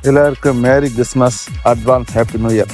எல்லாருக்கும் merry Christmas, advance happy new year.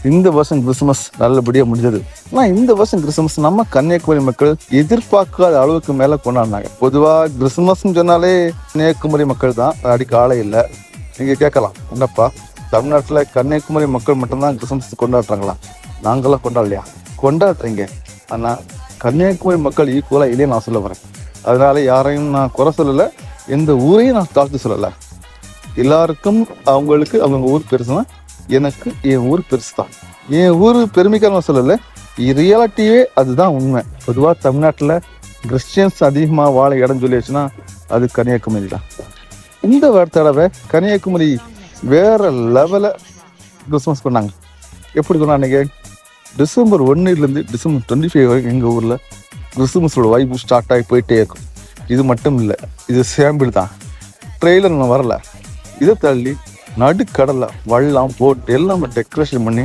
இந்த வருஷம் கிறிஸ்துமஸ் நல்லபடியாக முடிஞ்சது. ஆனால் இந்த வருஷம் கிறிஸ்துமஸ் நம்ம கன்னியாகுமரி மக்கள் எதிர்பார்க்காத அளவுக்கு மேலே கொண்டாடினாங்க. பொதுவாக கிறிஸ்துமஸ்ன்னு சொன்னாலே கன்னியாகுமரி மக்கள் தான், அடி காலை இல்லை. நீங்கள் கேட்கலாம், என்னப்பா தமிழ்நாட்டில் கன்னியாகுமரி மக்கள் மட்டும்தான் கிறிஸ்துமஸ் கொண்டாடுறாங்களா? நாங்களாம் கொண்டாடலையா? கொண்டாடுறீங்க. ஆனால் கன்னியாகுமரி மக்கள் ஈக்குவலாக இல்லையே நான் சொல்ல வரேன். அதனால யாரையும் நான் குறை சொல்லலை, எந்த ஊரையும் நான் தாழ்த்து சொல்லலை. எல்லாருக்கும் அவங்களுக்கு அவங்க ஊர் பெருசுனா எனக்கு என் ஊர் பெருசு தான். என் ஊர் பெருமைக்காக சொல்லலை, ரியாலிட்டியே அதுதான் உண்மை. பொதுவாக தமிழ்நாட்டில் கிறிஸ்டியன்ஸ் அதிகமாக வாழ இடம் சொல்லிடுச்சுன்னா அது கன்னியாகுமரி தான். இந்த தடவை கன்னியாகுமரி வேற லெவலில் கிறிஸ்மஸ் பண்ணாங்க. எப்படி கொண்டாடிங்க? டிசம்பர் 1 டிசம்பர் 25 வரைக்கும் எங்கள் ஊரில் கிறிஸ்துமஸோட வைப்பு ஸ்டார்ட் ஆகி போயிட்டே இருக்கும். இது மட்டும் இல்லை, இது சாம்பிள் தான், ட்ரெய்லர் நான் வரல. இதை தள்ளி நடுக்கடலை வள்ளம் போட்டு எல்லாமே டெக்கரேஷன் பண்ணி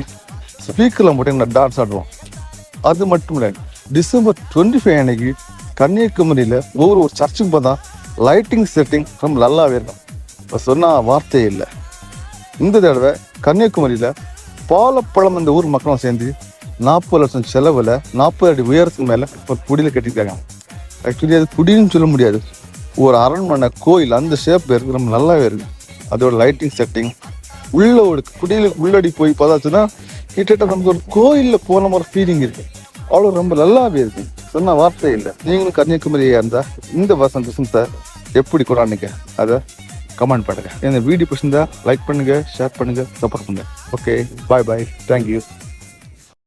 ஸ்பீக்கரில் மட்டும் டான்ஸ் ஆடுவோம். அது மட்டும் இல்லை, டிசம்பர் 25 அன்னைக்கு கன்னியாகுமரியில் ஒவ்வொரு சர்ச்சுக்கு பார்த்தா லைட்டிங் செட்டிங் ரொம்ப நல்லாவே இருக்கும். இப்போ சொன்னால் வார்த்தையே இல்லை. இந்த தடவை கன்னியாகுமரியில் பாலப்பழம் இந்த ஊர் மக்களும் சேர்ந்து 40 லட்சம் செலவில் 40 அடி உயரத்துக்கு மேலே ஒரு குடியில் கட்டியிருக்காங்க. ஆக்சுவலி அது குடின்னு சொல்ல முடியாது, ஒரு அரண்மனை கோயில் அந்த ஷேப் இருக்கு, ரொம்ப நல்லாவே இருக்கு. அதோட லைட்டிங் செட்டிங் உள்ள குடியில் உள்ளடி போய் பார்த்தாச்சுன்னா கிட்டத்தட்ட நமக்கு ஒரு கோயிலில் போன மாதிரி ஃபீலிங் இருக்கு. அவ்வளோ ரொம்ப நல்லாவே இருக்கு, சொன்ன வார்த்தை இல்லை. நீங்களும் கன்னியாகுமரியாக இருந்தால் இந்த வருஷம் கிறிஸ்மஸை எப்படி கொண்டாடுங்க அதை கமெண்ட் பண்ணுங்க. இந்த வீடியோ பிடிச்சிருந்தா லைக் பண்ணுங்க, ஷேர் பண்ணுங்க, சப்போர்ட் பண்ணுங்க. ஓகே, பாய் பாய், தேங்க்யூ.